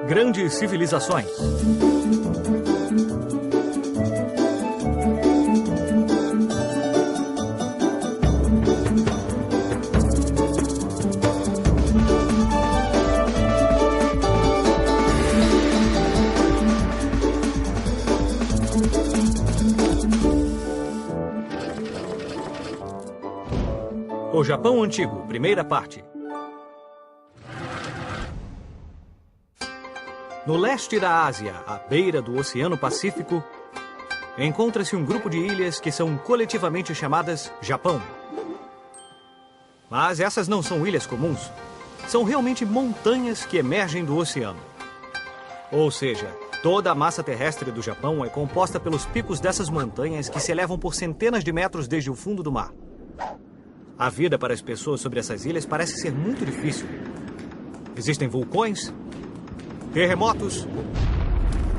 Grandes civilizações. O Japão Antigo, primeira parte. No leste da Ásia, à beira do Oceano Pacífico, encontra-se um grupo de ilhas que são coletivamente chamadas Japão. Mas essas não são ilhas comuns. São realmente montanhas que emergem do oceano. Ou seja, toda a massa terrestre do Japão é composta pelos picos dessas montanhas que se elevam por centenas de metros desde o fundo do mar. A vida para as pessoas sobre essas ilhas parece ser muito difícil. Existem vulcões, terremotos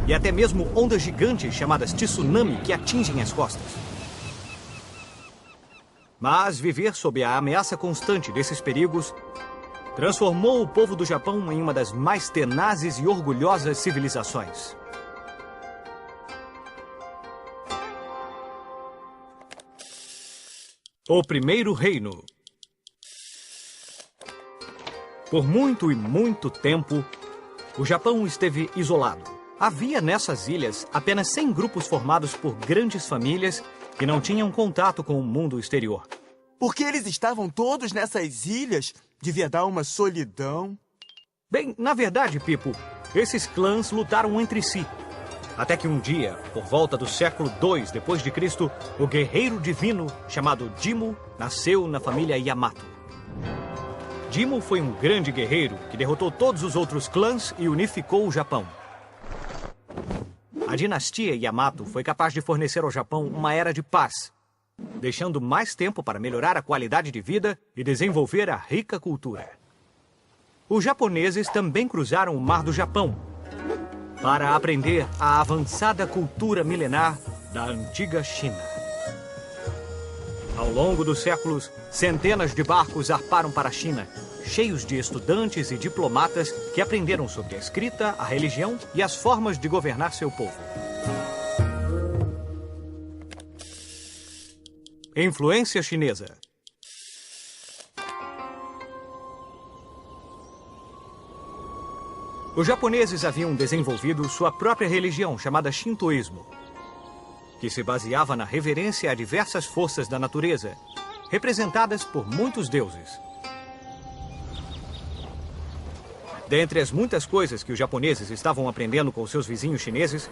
e até mesmo ondas gigantes chamadas tsunami que atingem as costas. Mas viver sob a ameaça constante desses perigos transformou o povo do Japão em uma das mais tenazes e orgulhosas civilizações. O Primeiro Reino. Por muito e muito tempo, o Japão esteve isolado. Havia nessas ilhas apenas 100 grupos formados por grandes famílias que não tinham contato com o mundo exterior. Porque eles estavam todos nessas ilhas, devia dar uma solidão. Bem, na verdade, Pipo, esses clãs lutaram entre si. Até que um dia, por volta do século II d.C., o guerreiro divino chamado Jimmu nasceu na família Yamato. Jimmu foi um grande guerreiro que derrotou todos os outros clãs e unificou o Japão. A dinastia Yamato foi capaz de fornecer ao Japão uma era de paz, deixando mais tempo para melhorar a qualidade de vida e desenvolver a rica cultura. Os japoneses também cruzaram o Mar do Japão para aprender a avançada cultura milenar da antiga China. Ao longo dos séculos, centenas de barcos zarparam para a China, cheios de estudantes e diplomatas que aprenderam sobre a escrita, a religião e as formas de governar seu povo. Influência chinesa. Os japoneses haviam desenvolvido sua própria religião, chamada Shintoísmo, que se baseava na reverência a diversas forças da natureza, representadas por muitos deuses. Dentre as muitas coisas que os japoneses estavam aprendendo com seus vizinhos chineses,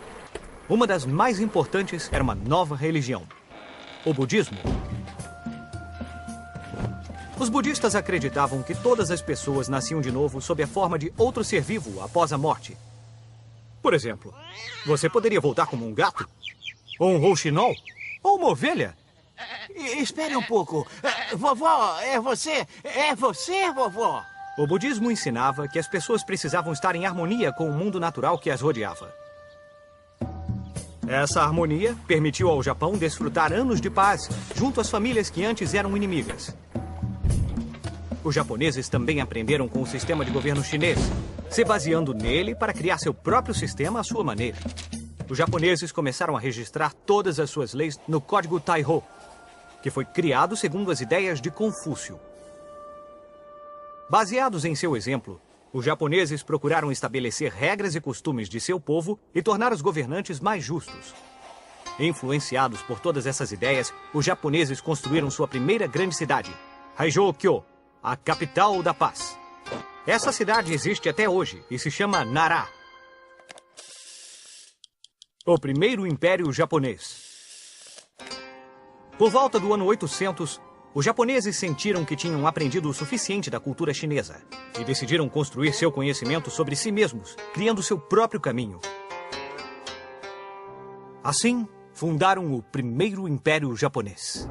uma das mais importantes era uma nova religião, o budismo. Os budistas acreditavam que todas as pessoas nasciam de novo sob a forma de outro ser vivo após a morte. Por exemplo, você poderia voltar como um gato, ou um rouxinol, ou uma ovelha. Espere um pouco. Vovó, é você? É você, vovó? O budismo ensinava que as pessoas precisavam estar em harmonia com o mundo natural que as rodeava. Essa harmonia permitiu ao Japão desfrutar anos de paz junto às famílias que antes eram inimigas. Os japoneses também aprenderam com o sistema de governo chinês, se baseando nele para criar seu próprio sistema à sua maneira. Os japoneses começaram a registrar todas as suas leis no Código Taihō, que foi criado segundo as ideias de Confúcio. Baseados em seu exemplo, os japoneses procuraram estabelecer regras e costumes de seu povo e tornar os governantes mais justos. Influenciados por todas essas ideias, os japoneses construíram sua primeira grande cidade, Haijōkyō, a capital da paz. Essa cidade existe até hoje e se chama Nara. O primeiro Império Japonês. Por volta do ano 800, os japoneses sentiram que tinham aprendido o suficiente da cultura chinesa e decidiram construir seu conhecimento sobre si mesmos, criando seu próprio caminho. Assim, fundaram o primeiro Império Japonês.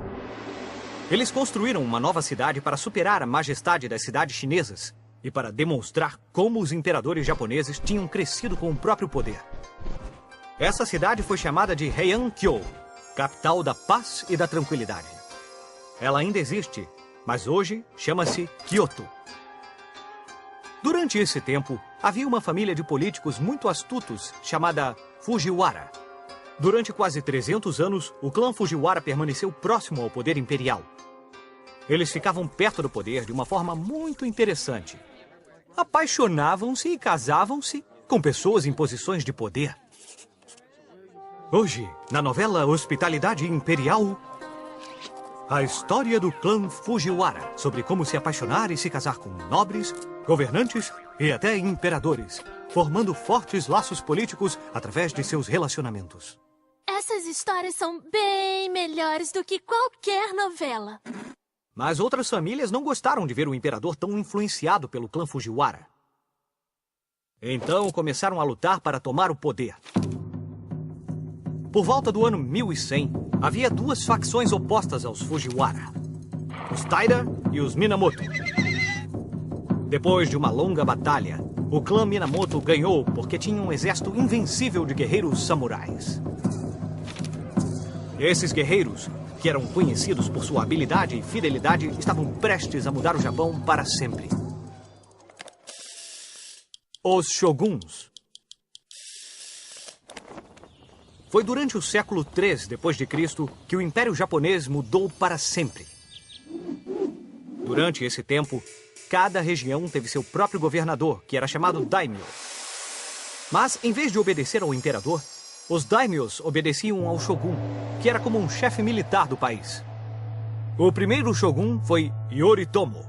Eles construíram uma nova cidade para superar a majestade das cidades chinesas e para demonstrar como os imperadores japoneses tinham crescido com o próprio poder. Essa cidade foi chamada de Heian-kyo, capital da paz e da tranquilidade. Ela ainda existe, mas hoje chama-se Kyoto. Durante esse tempo, havia uma família de políticos muito astutos chamada Fujiwara. Durante quase 300 anos, o clã Fujiwara permaneceu próximo ao poder imperial. Eles ficavam perto do poder de uma forma muito interessante. Apaixonavam-se e casavam-se com pessoas em posições de poder. Hoje, na novela Hospitalidade Imperial, a história do clã Fujiwara sobre como se apaixonar e se casar com nobres, governantes e até imperadores, formando fortes laços políticos através de seus relacionamentos. Essas histórias são bem melhores do que qualquer novela. Mas outras famílias não gostaram de ver o imperador tão influenciado pelo clã Fujiwara. Então começaram a lutar para tomar o poder. Por volta do ano 1100, havia duas facções opostas aos Fujiwara: os Taira e os Minamoto. Depois de uma longa batalha, o clã Minamoto ganhou porque tinha um exército invencível de guerreiros samurais. Esses guerreiros, que eram conhecidos por sua habilidade e fidelidade, estavam prestes a mudar o Japão para sempre. Os Shoguns. Foi durante o século III d.C. que o Império Japonês mudou para sempre. Durante esse tempo, cada região teve seu próprio governador, que era chamado daimyo. Mas, em vez de obedecer ao imperador, os daimyos obedeciam ao shogun, que era como um chefe militar do país. O primeiro shogun foi Yoritomo.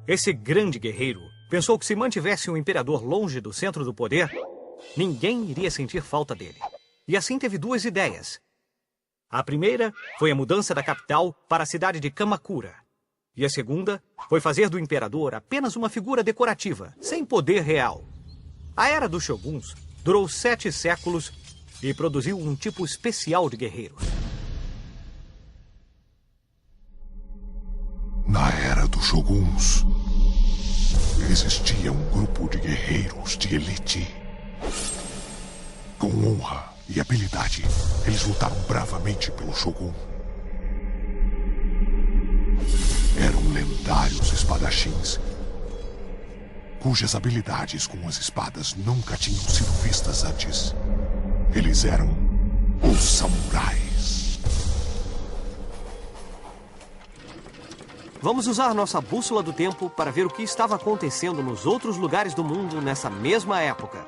Esse grande guerreiro pensou que se mantivesse o imperador longe do centro do poder, ninguém iria sentir falta dele. E assim teve duas ideias. A primeira foi a mudança da capital para a cidade de Kamakura. E a segunda foi fazer do imperador apenas uma figura decorativa, sem poder real. A era dos shoguns durou 7 séculos e produziu um tipo especial de guerreiros. Na era dos shoguns, existia um grupo de guerreiros de elite. Com honra e habilidade, eles lutaram bravamente pelo shogun. Eram lendários espadachins, cujas habilidades com as espadas nunca tinham sido vistas antes. Eles eram os samurais. Vamos usar nossa bússola do tempo para ver o que estava acontecendo nos outros lugares do mundo nessa mesma época.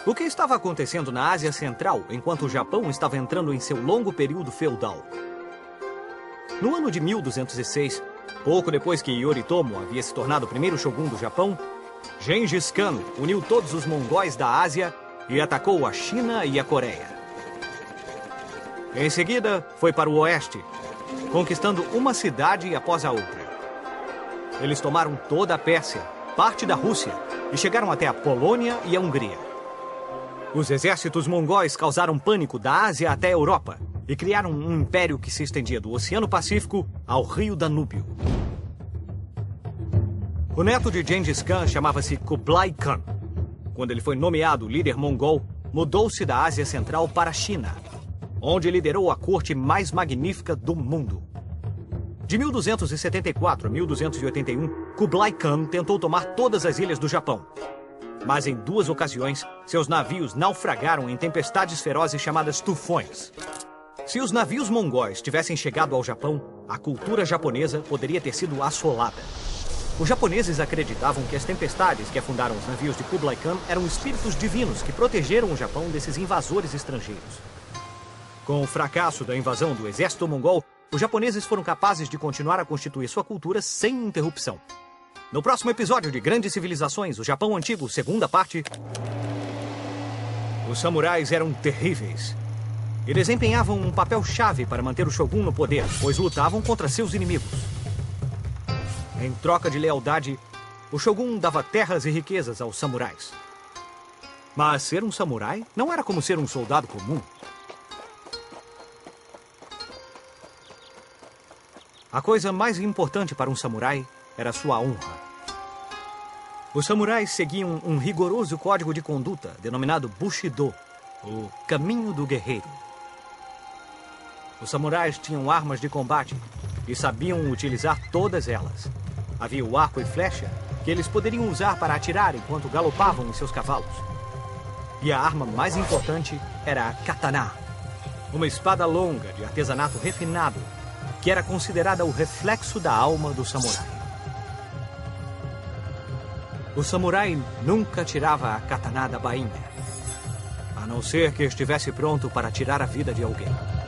O que estava acontecendo na Ásia Central enquanto o Japão estava entrando em seu longo período feudal? No ano de 1206, pouco depois que Yoritomo havia se tornado o primeiro shogun do Japão, Gengis Khan uniu todos os mongóis da Ásia e atacou a China e a Coreia. Em seguida, foi para o oeste, conquistando uma cidade após a outra. Eles tomaram toda a Pérsia, parte da Rússia, e chegaram até a Polônia e a Hungria. Os exércitos mongóis causaram pânico da Ásia até a Europa e criaram um império que se estendia do Oceano Pacífico ao rio Danúbio. O neto de Gengis Khan chamava-se Kublai Khan. Quando ele foi nomeado líder mongol, mudou-se da Ásia Central para a China, onde liderou a corte mais magnífica do mundo. De 1274 a 1281, Kublai Khan tentou tomar todas as ilhas do Japão. Mas em 2 ocasiões, seus navios naufragaram em tempestades ferozes chamadas tufões. Se os navios mongóis tivessem chegado ao Japão, a cultura japonesa poderia ter sido assolada. Os japoneses acreditavam que as tempestades que afundaram os navios de Kublai Khan eram espíritos divinos que protegeram o Japão desses invasores estrangeiros. Com o fracasso da invasão do exército mongol, os japoneses foram capazes de continuar a constituir sua cultura sem interrupção. No próximo episódio de Grandes Civilizações, o Japão Antigo, segunda parte, os samurais eram terríveis e desempenhavam um papel-chave para manter o shogun no poder, pois lutavam contra seus inimigos. Em troca de lealdade, o shogun dava terras e riquezas aos samurais. Mas ser um samurai não era como ser um soldado comum. A coisa mais importante para um samurai era sua honra. Os samurais seguiam um rigoroso código de conduta denominado Bushido, o caminho do guerreiro. Os samurais tinham armas de combate e sabiam utilizar todas elas. Havia o arco e flecha, que eles poderiam usar para atirar enquanto galopavam em seus cavalos. E a arma mais importante era a katana, uma espada longa de artesanato refinado, que era considerada o reflexo da alma do samurai. O samurai nunca tirava a katana da bainha, a não ser que estivesse pronto para tirar a vida de alguém.